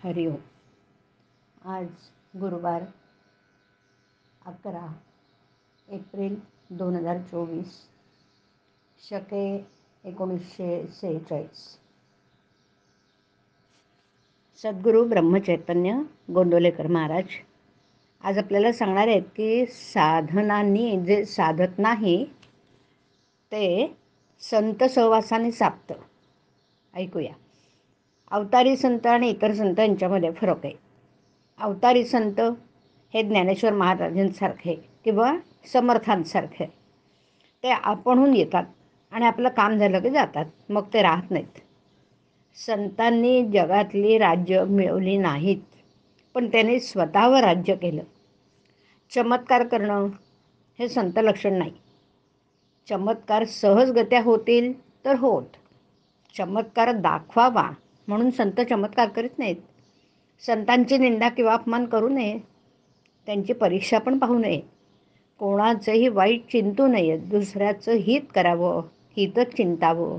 हरिओम. आज गुरुवार 11 एप्रिल 2024 शके 1946. सद्गुरू ब्रह्मचैतन्य गोंदवलेकर महाराज आज आपल्याला सांगणार आहेत की साधनांनी जे साधत नाही ते संत सहवासाने साधतं. ऐकूया. अवतारी संत आणि इतर संत यांच्यामध्ये फरक आहे. अवतारी संत हे ज्ञानेश्वर महाराजांसारखे किंवा समर्थांसारखे ते आपणहून येतात आणि आपलं काम झालं की जातात, मग ते राहत नाहीत. संतांनी जगातली राज्य मिळवली नाहीत, पण त्यांनी स्वतःवर राज्य केलं. चमत्कार करणं हे संत लक्षण नाही. चमत्कार सहजगत्या होतील तर होत. चमत्कार दाखवावा म्हणून संत चमत्कार करीत नाहीत. संतांची निंदा किंवा अपमान करू नये, त्यांची परीक्षा पण पाहू नये, कोणाचंही वाईट चिंतू नये, दुसऱ्याचं हित करावं, हितच चिंतावं.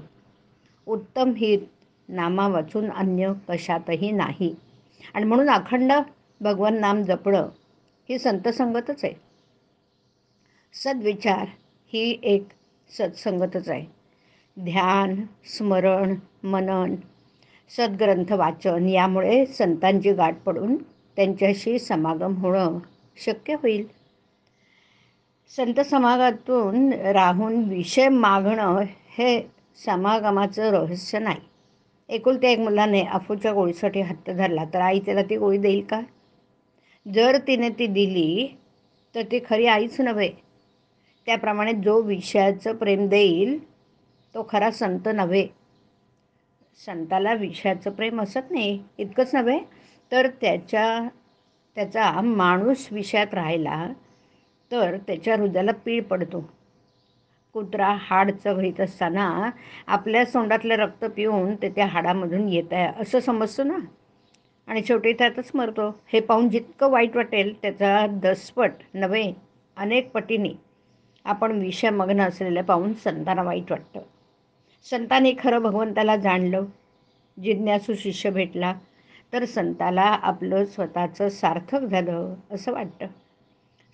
उत्तम हित नामा वाचून अन्य कशातही नाही. आणि म्हणून अखंड भगवान नाम जपणं ही संतसंगतच आहे. सद्विचार ही एक सत्संगतच आहे. ध्यान, स्मरण, मनन, सद्ग्रंथ वाचन यामुळे संतांची गाठ पडून त्यांच्याशी समागम होणं शक्य होईल. संत समागमातून राहून विषय मागणं हे समागमाचं रहस्य नाही. एकुलत्या एक मुलाने अफूच्या गोळीसाठी हट्ट धरला तर आई त्याला ती गोळी देईल का? जर तिने ती दिली तर ती खरी आईच नव्हे. त्याप्रमाणे जो विषयाचं प्रेम देईल तो खरा संत नव्हे. संताला विषयाचं प्रेम असत नाही. इतकंच नव्हे तर त्याचा माणूस विषयात राहिला तर त्याच्या हृदयाला पीळ पडतो. कुत्रा हाड चघळीत असताना आपल्या सोंडातलं रक्त पिऊन ते त्या हाडामधून येत आहे असं समजतो ना, आणि शेवटी त्यातच मरतो. हे पाहून जितकं वाईट वाटेल त्याचा 10पट नव्हे अनेक पटीने आपण विषयमग्न असलेलं पाहून संतांना वाईट वाटतं. संतांनी खरं भगवंताला जाणलं, जिज्ञासू शिष्य भेटला तर संताला आपलं स्वतःचं सार्थक झालं असं वाटतं.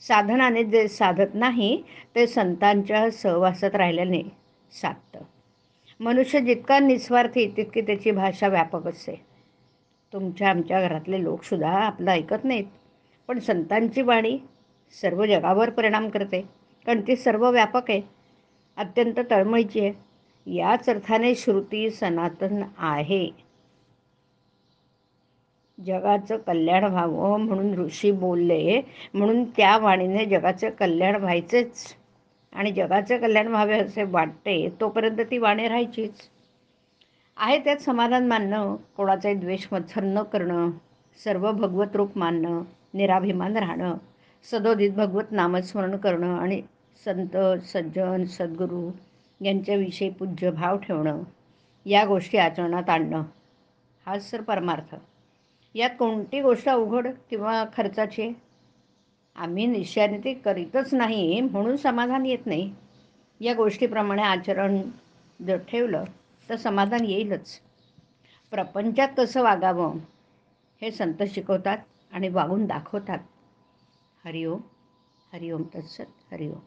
साधनाने जे साधत नाही ते संतांच्या सहवासात राहिल्याने साधतं. मनुष्य जितका निस्वार्थी तितकी त्याची भाषा व्यापक असते. तुमच्या आमच्या घरातले लोकसुद्धा आपलं ऐकत नाहीत, पण संतांची वाणी सर्व जगावर परिणाम करते, कारण ती सर्व व्यापक आहे, अत्यंत तळमळीची आहे. याच अर्थाने श्रुती सनातन आहे. जगाचं कल्याण व्हावं म्हणून ऋषी बोलले, म्हणून त्या वाणीने जगाचं कल्याण व्हायचेच. आणि जगाचं कल्याण व्हावे असे वाटते तोपर्यंत ती वाणी राहायचीच. आहे त्यात समाधान मानणं, कोणाचाही द्वेष मत्सर न करणं, सर्व भगवत रूप मानणं, निराभिमान राहणं, सदोदित भगवत नामस्मरण करणं आणि संत सज्जन सद्गुरू यांच्याविषयी पूज्य भाव ठेवणं, या गोष्टी आचरणात आणणं हाच तर परमार्थ. यात कोणती गोष्ट अवघड किंवा खर्चाची आहे? आम्ही निश्चयाने ती करीतच नाही म्हणून समाधान येत नाही. या गोष्टीप्रमाणे आचरण जर ठेवलं तर समाधान येईलच. प्रपंचात कसं वागावं हे संत शिकवतात आणि वागून दाखवतात. हरिओम. हरिओम तत्सत. हरिओम.